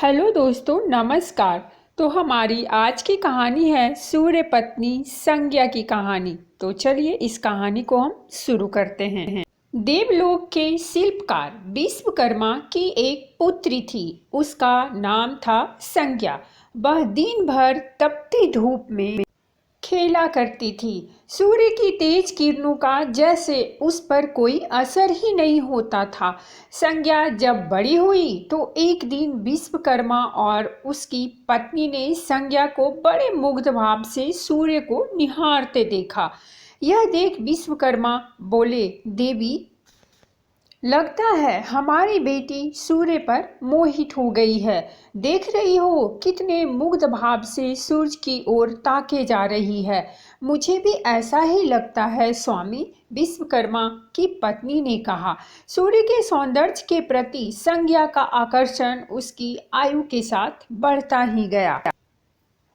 Hello दोस्तों, नमस्कार। तो हमारी आज की कहानी है सूर्य पत्नी संज्ञा की कहानी। तो चलिए इस कहानी को हम शुरू करते हैं। देवलोक के शिल्पकार विश्वकर्मा की एक पुत्री थी। उसका नाम था संज्ञा। वह दिन भर तपती धूप में खेला करती थी। सूर्य की तेज किरणों का जैसे उस पर कोई असर ही नहीं होता था। संज्ञा जब बड़ी हुई तो एक दिन विश्वकर्मा और उसकी पत्नी ने संज्ञा को बड़े मुग्ध भाव से सूर्य को निहारते देखा। यह देख विश्वकर्मा बोले, देवी, लगता है हमारी बेटी सूर्य पर मोहित हो गई है। देख रही हो कितने मुग्ध भाव से सूरज की ओर ताके जा रही है। मुझे भी ऐसा ही लगता है स्वामी, विश्वकर्मा की पत्नी ने कहा। सूर्य के सौंदर्य के प्रति संज्ञा का आकर्षण उसकी आयु के साथ बढ़ता ही गया।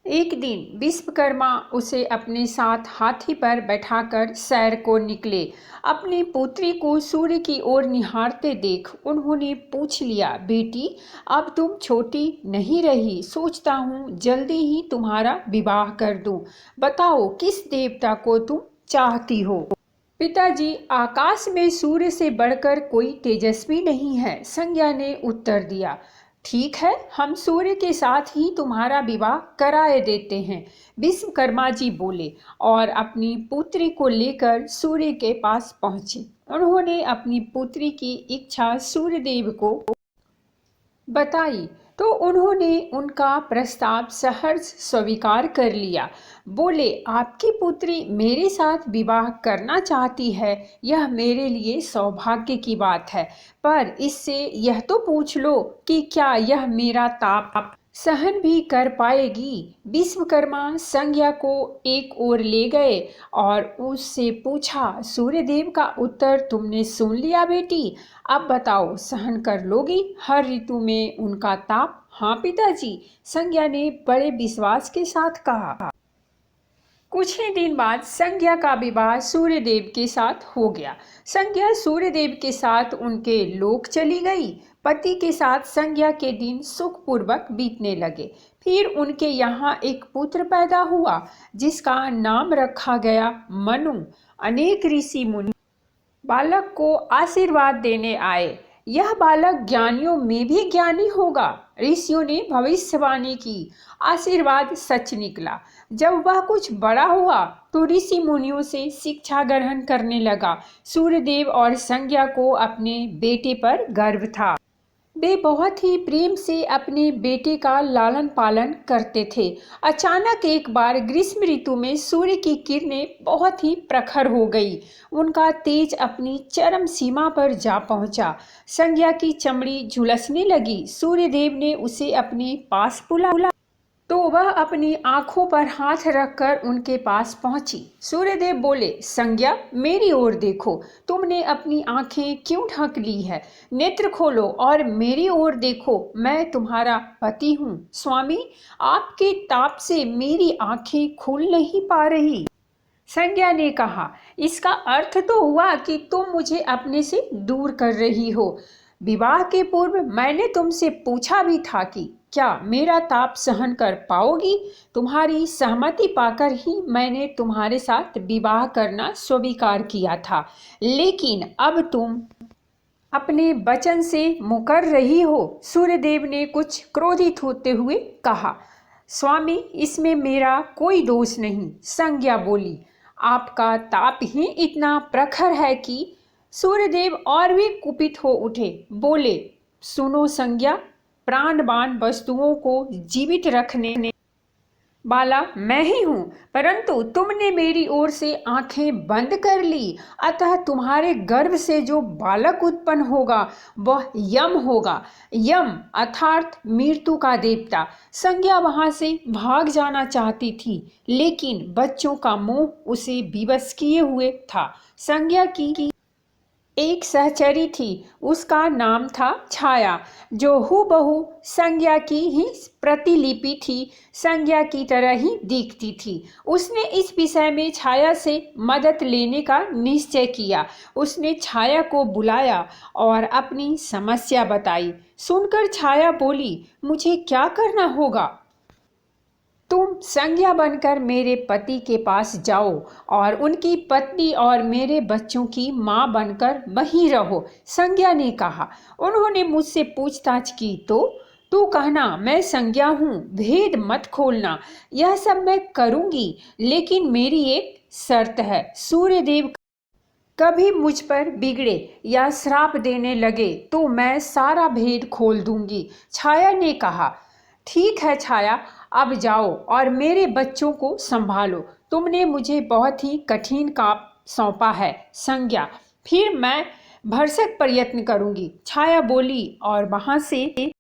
एक दिन विश्वकर्मा उसे अपने साथ हाथी पर बैठाकर सैर को निकले। अपनी पुत्री को सूर्य की ओर निहारते देख उन्होंने पूछ लिया, बेटी, अब तुम छोटी नहीं रही, सोचता हूँ जल्दी ही तुम्हारा विवाह कर दूँ। बताओ किस देवता को तुम चाहती हो। पिताजी, आकाश में सूर्य से बढ़कर कोई तेजस्वी नहीं है, संज्ञा ने उत्तर दिया। ठीक है, हम सूर्य के साथ ही तुम्हारा विवाह कराए देते हैं, विश्वकर्मा जी बोले और अपनी पुत्री को लेकर सूर्य के पास पहुंचे। उन्होंने अपनी पुत्री की इच्छा सूर्यदेव को बताई तो उन्होंने उनका प्रस्ताव सहर्ष स्वीकार कर लिया। बोले, आपकी पुत्री मेरे साथ विवाह करना चाहती है, यह मेरे लिए सौभाग्य की बात है। पर इससे यह तो पूछ लो कि क्या यह मेरा ताप सहन भी कर पाएगी। विश्वकर्मा संज्ञा को एक ओर ले गए और उससे पूछा, सूर्यदेव का उत्तर तुमने सुन लिया बेटी, अब बताओ सहन कर लोगी हर ऋतु में उनका ताप। हाँ पिताजी, संज्ञा ने बड़े विश्वास के साथ कहा। कुछ ही दिन बाद संज्ञा का विवाह सूर्यदेव के साथ हो गया। संज्ञा सूर्यदेव के साथ उनके लोक चली गई। पति के साथ संज्ञा के दिन सुखपूर्वक बीतने लगे। फिर उनके यहाँ एक पुत्र पैदा हुआ जिसका नाम रखा गया मनु। अनेक ऋषि मुनि बालक को आशीर्वाद देने आए। यह बालक ज्ञानियों में भी ज्ञानी होगा, ऋषियों ने भविष्यवाणी की। आशीर्वाद सच निकला। जब वह कुछ बड़ा हुआ तो ऋषि मुनियों से शिक्षा ग्रहण करने लगा। सूर्यदेव और संज्ञा को अपने बेटे पर गर्व था। वे बहुत ही प्रेम से अपने बेटे का लालन पालन करते थे। अचानक एक बार ग्रीष्म ऋतु में सूर्य की किरणें बहुत ही प्रखर हो गई। उनका तेज अपनी चरम सीमा पर जा पहुंचा। संज्ञा की चमड़ी झुलसने लगी। सूर्यदेव ने उसे अपने पास बुलाया तो वह अपनी आंखों पर हाथ रखकर उनके पास पहुंची। सूर्यदेव बोले, संज्ञा, मेरी ओर देखो, तुमने अपनी आंखें क्यों ढक ली है। नेत्र खोलो और मेरी ओर देखो, मैं तुम्हारा पति हूँ। स्वामी, आपके ताप से मेरी आंखें खुल नहीं पा रही। संज्ञा ने कहा, इसका अर्थ तो हुआ कि तुम मुझे अपने से दूर कर रही हो। विवाह के पूर्व मैंने तुमसे पूछा भी था कि क्या मेरा ताप सहन कर पाओगी। तुम्हारी सहमति पाकर ही मैंने तुम्हारे साथ विवाह करना स्वीकार किया था, लेकिन अब तुम अपने वचन से मुकर रही हो। सूर्यदेव ने कुछ क्रोधित होते हुए कहा। स्वामी, इसमें मेरा कोई दोष नहीं, संज्ञा बोली। आपका ताप ही इतना प्रखर है कि सूर्यदेव और भी कुपित हो उठे। बोले, सुनो संज्ञा, प्राणवान वस्तुओं को जीवित रखने वाला मैं ही हूँ, परंतु तुमने मेरी ओर से आंखें बंद कर ली। अतः तुम्हारे गर्भ से जो बालक उत्पन्न होगा वह यम होगा। यम अर्थात मृत्यु का देवता। संज्ञा वहां से भाग जाना चाहती थी, लेकिन बच्चों का मोह उसे विवश किए हुए था। संज्ञा की एक सहचरी थी, उसका नाम था छाया, जो हूबहू संज्ञा की ही प्रतिलिपि थी, संज्ञा की तरह ही दिखती थी। उसने इस विषय में छाया से मदद लेने का निश्चय किया। उसने छाया को बुलाया और अपनी समस्या बताई। सुनकर छाया बोली, मुझे क्या करना होगा? तुम संज्ञा बनकर मेरे पति के पास जाओ और उनकी पत्नी और मेरे बच्चों की माँ बनकर वहीं रहो, संज्ञा ने कहा। उन्होंने मुझसे पूछताछ की तो तू कहना मैं संज्ञा हूँ, भेद मत खोलना। यह सब मैं करूँगी, लेकिन मेरी एक शर्त है। सूर्यदेव कभी मुझ पर बिगड़े या श्राप देने लगे तो मैं सारा भेद खोल दूंगी, छाया ने कहा। ठीक है छाया, अब जाओ और मेरे बच्चों को संभालो। तुमने मुझे बहुत ही कठिन काम सौंपा है संज्ञा, फिर मैं भरसक प्रयत्न करूंगी, छाया बोली और वहां से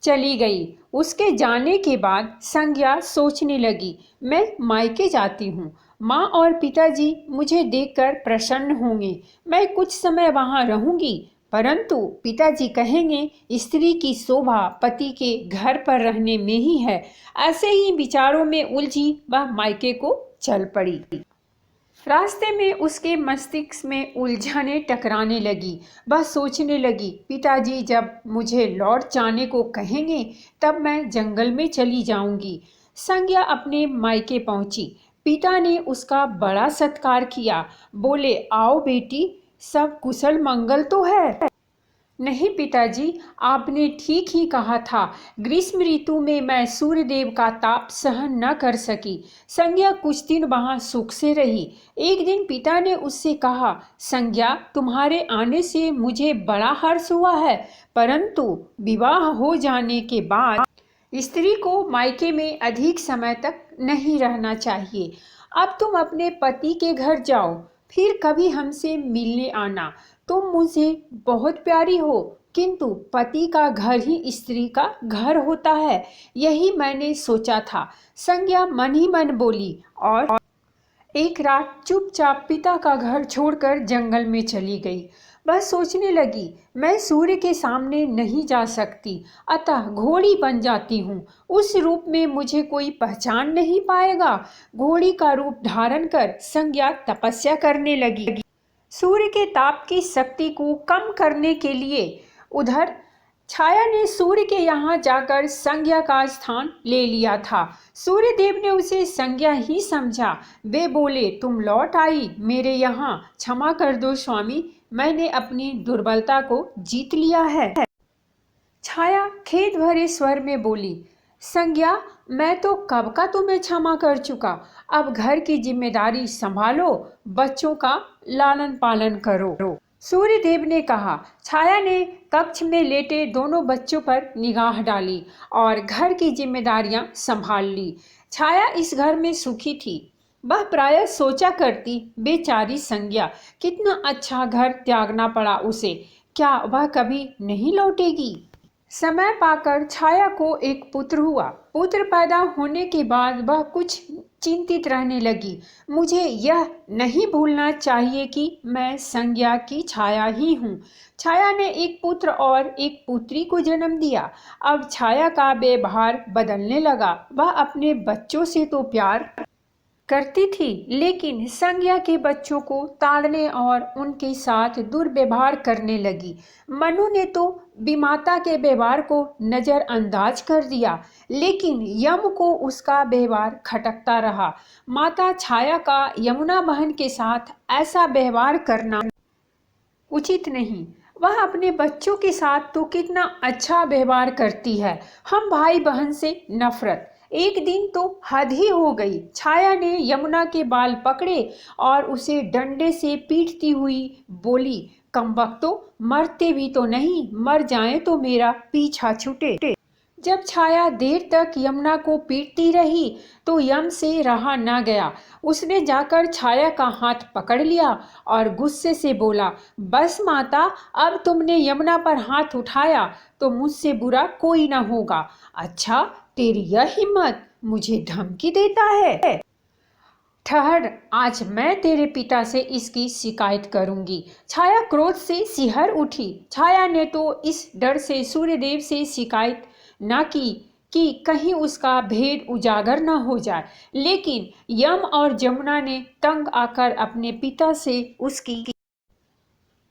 चली गई। उसके जाने के बाद संज्ञा सोचने लगी, मैं मायके जाती हूँ, माँ और पिताजी मुझे देखकर प्रसन्न होंगे, मैं कुछ समय वहाँ रहूंगी। परंतु पिताजी कहेंगे स्त्री की शोभा पति के घर पर रहने में ही है। ऐसे ही विचारों में उलझी वह मायके को चल पड़ी। रास्ते में उसके मस्तिष्क में उलझने टकराने लगी। वह सोचने लगी, पिताजी जब मुझे लौट जाने को कहेंगे तब मैं जंगल में चली जाऊंगी। संज्ञा अपने मायके पहुंची। पिता ने उसका बड़ा सत्कार किया। बोले, आओ बेटी, सब कुशल मंगल तो है? नहीं पिताजी, आपने ठीक ही कहा था। ग्रीष्म ऋतु में मैं सूर्यदेव का ताप सहन न कर सकी। संज्ञा कुछ दिन वहां सुख से रही। एक दिन पिता ने उससे कहा, संज्ञा, तुम्हारे आने से मुझे बड़ा हर्ष हुआ है, परंतु विवाह हो जाने के बाद स्त्री को मायके में अधिक समय तक नहीं रहना चाहिए। अब तुम अपने पति के घर जाओ, फिर कभी हमसे मिलने आना। तुम मुझे बहुत प्यारी हो, किंतु पति का घर ही स्त्री का घर होता है, यही मैंने सोचा था, संज्ञा मन ही मन बोली और एक रात चुपचाप पिता का घर छोड़कर जंगल में चली गई। वह सोचने लगी, मैं सूर्य के सामने नहीं जा सकती, अतः घोड़ी बन जाती हूँ। उस रूप में मुझे कोई पहचान नहीं पाएगा। घोड़ी का रूप धारण कर संज्ञा तपस्या करने लगी। सूर्य के ताप की शक्ति को कम करने के लिए उधर छाया ने सूर्य के यहाँ जाकर संज्ञा का स्थान ले लिया था। सूर्यदेव ने उसे संज्ञा ही समझा। वे बोले, तुम लौट आई मेरे यहाँ, क्षमा कर दो स्वामी, मैंने अपनी दुर्बलता को जीत लिया है। छाया खेद भरे स्वर में बोली, संज्ञा, मैं तो कब का तुम्हें क्षमा कर चुका। अब घर की जिम्मेदारी संभालो, बच्चों का लालन पालन करो। सूर्यदेव ने कहा। छाया ने कक्ष में लेटे दोनों बच्चों पर निगाह डाली और घर की जिम्मेदारियां संभाल ली। छाया इस घर में सुखी थी। वह प्रायः सोचा करती, बेचारी संज्ञा, कितना अच्छा घर त्यागना पड़ा उसे, क्या वह कभी नहीं लौटेगी? समय पाकर छाया को एक पुत्र हुआ। पुत्र पैदा होने के बाद वह कुछ चिंतित रहने लगी। मुझे यह नहीं भूलना चाहिए कि मैं संज्ञा की छाया ही हूँ। छाया ने एक पुत्र और एक पुत्री को जन्म दिया। अब छाया का व्यवहार बदलने लगा। वह अपने बच्चों से तो प्यार करती थी, लेकिन संज्ञा के बच्चों को ताड़ने और उनके साथ दुर्व्यवहार करने लगी। मनु ने तो विमाता के व्यवहार को नजरअंदाज कर दिया, लेकिन यम को उसका व्यवहार खटकता रहा। माता छाया का यमुना बहन के साथ ऐसा व्यवहार करना उचित नहीं। वह अपने बच्चों के साथ तो कितना अच्छा व्यवहार करती है, हम भाई बहन से नफरत। एक दिन तो हद ही हो गई। छाया ने यमुना के बाल पकड़े और उसे डंडे से पीटती हुई बोली, कमबख्तो, मरते भी तो नहीं, मर जाएं तो मेरा पीछा छूटे। जब छाया देर तक यमुना को पीटती रही तो यम से रहा न गया। उसने जाकर छाया का हाथ पकड़ लिया और गुस्से से बोला, बस माता, अब तुमने यमुना पर हाथ उठाया तो मुझसे बुरा कोई न होगा। अच्छा, तेरी यह हिम्मत, मुझे धमकी देता है? ठहर, आज मैं तेरे पिता से इसकी शिकायत करूंगी। छाया क्रोध से सिहर उठी। छाया ने तो इस डर से सूर्यदेव से शिकायत न की कि कहीं उसका भेद उजागर न हो जाए, लेकिन यम और जमुना ने तंग आकर अपने पिता से उसकी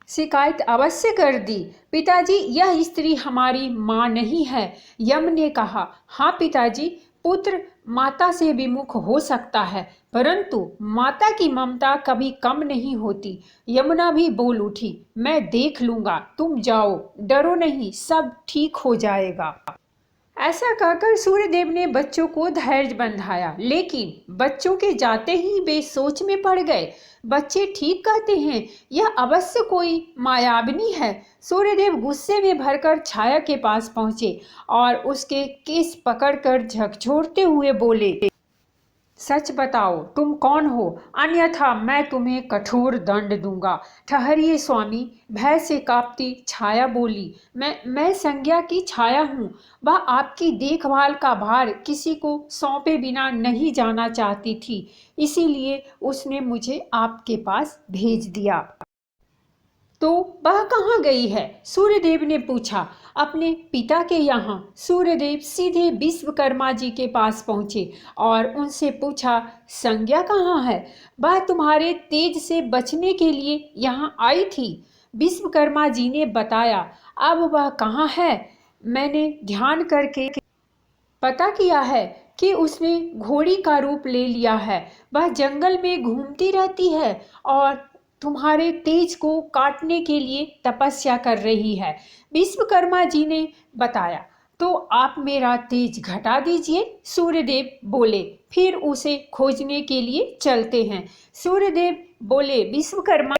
शिकायत अवश्य कर दी। पिताजी, यह स्त्री हमारी माँ नहीं है। यम ने कहा, हाँ पिताजी, पुत्र माता से विमुख हो सकता है, परंतु माता की ममता कभी कम नहीं होती। यमुना भी बोल उठी, मैं देख लूंगा, तुम जाओ, डरो नहीं, सब ठीक हो जाएगा। ऐसा कहकर सूर्यदेव ने बच्चों को धैर्य बंधाया, लेकिन बच्चों के जाते ही वे सोच में पड़ गए। बच्चे ठीक कहते हैं, यह अवश्य कोई मायाविनी है। सूर्यदेव गुस्से में भरकर छाया के पास पहुंचे और उसके केस पकड़कर झकझोरते हुए बोले, सच बताओ, तुम कौन हो, अन्यथा मैं तुम्हें कठोर दंड दूंगा। ठहरिए स्वामी, भय से कांपती छाया बोली, मैं संज्ञा की छाया हूँ। वह आपकी देखभाल का भार किसी को सौंपे बिना नहीं जाना चाहती थी, इसीलिए उसने मुझे आपके पास भेज दिया। तो वह कहाँ गई है? सूर्यदेव ने पूछा। अपने पिता के यहाँ। सूर्यदेव सीधे विश्वकर्मा जी के पास पहुँचे और उनसे पूछा, संज्ञा कहाँ है? वह तुम्हारे तेज से बचने के लिए यहाँ आई थी। विश्वकर्मा जी ने बताया। अब वह कहाँ है? मैंने ध्यान करके पता किया है कि उसने घोड़ी का रूप ले लिया है। वह जंगल में घूमती रहती है और तुम्हारे तेज को काटने के लिए तपस्या कर रही है, विश्वकर्मा जी ने बताया। तो आप मेरा तेज घटा दीजिए, सूर्यदेव बोले, फिर उसे खोजने के लिए चलते हैं। सूर्यदेव बोले, विश्वकर्मा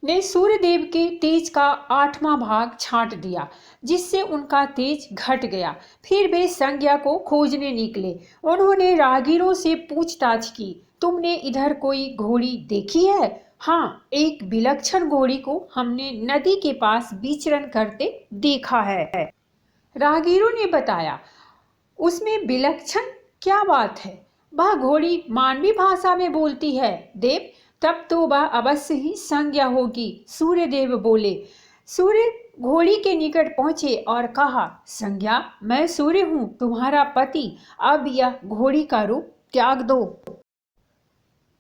ने सूर्यदेव के तेज का 8वां भाग छांट दिया, जिससे उनका तेज घट गया। फिर वे संज्ञा को खोजने निकले। उन्होंने राहगीरों से पूछताछ की, तुमने इधर कोई घोड़ी देखी है? हाँ, एक विलक्षण घोड़ी को हमने नदी के पास विचरण करते देखा है, राहगीरों ने बताया। उसमें विलक्षण क्या बात है? वह घोड़ी मानवी भाषा में बोलती है देव। तब तो वह अवश्य ही संज्ञा होगी, सूर्यदेव बोले। सूर्य घोड़ी के निकट पहुंचे और कहा, संज्ञा, मैं सूर्य हूँ, तुम्हारा पति। अब यह घोड़ी का रूप त्याग दो।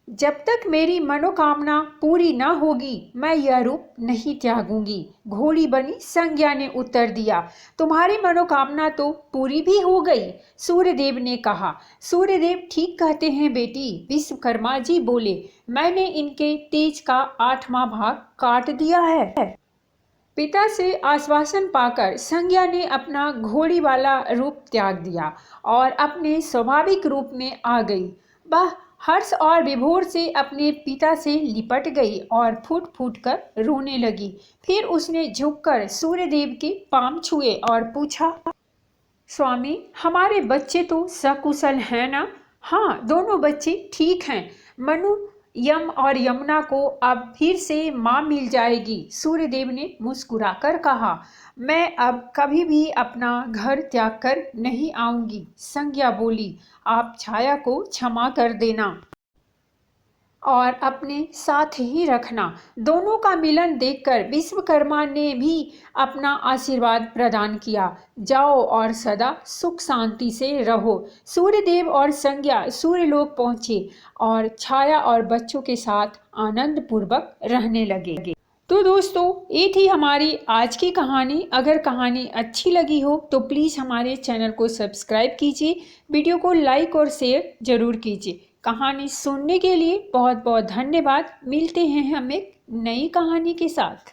जब तक मेरी मनोकामना पूरी न होगी, मैं यह रूप नहीं त्यागूंगी, घोड़ी बनी संज्ञा ने उत्तर दिया। तुम्हारी मनोकामना तो पूरी भी हो गई, सूर्यदेव ने कहा। सूर्यदेव ठीक कहते हैं बेटी, विश्वकर्मा जी बोले। मैंने इनके तेज का 8वां भाग काट दिया है। पिता से आश्वासन पाकर संज्ञा ने अपना घोड़ी वाला रूप त्याग दिया और अपने स्वाभाविक रूप में आ गई। वह हर्ष और विभोर से अपने पिता से लिपट गई और फूट फूट कर रोने लगी। फिर उसने झुककर सूर्यदेव के पांव छुए और पूछा, स्वामी, हमारे बच्चे तो सकुशल हैं ना? हाँ, दोनों बच्चे ठीक हैं। मनु, यम और यमुना को अब फिर से माँ मिल जाएगी, सूर्यदेव ने मुस्कुराकर कहा। मैं अब कभी भी अपना घर त्याग कर नहीं आऊंगी, संज्ञा बोली। आप छाया को क्षमा कर देना और अपने साथ ही रखना। दोनों का मिलन देखकर विश्वकर्मा ने भी अपना आशीर्वाद प्रदान किया। जाओ और सदा सुख शांति से रहो। सूर्यदेव और संज्ञा सूर्यलोक पहुँचे और छाया और बच्चों के साथ आनंद पूर्वक रहने लगे। तो दोस्तों, ये थी हमारी आज की कहानी। अगर कहानी अच्छी लगी हो तो प्लीज़ हमारे चैनल को सब्सक्राइब कीजिए, वीडियो को लाइक और शेयर जरूर कीजिए। कहानी सुनने के लिए बहुत बहुत धन्यवाद। मिलते हैं हम एक नई कहानी के साथ।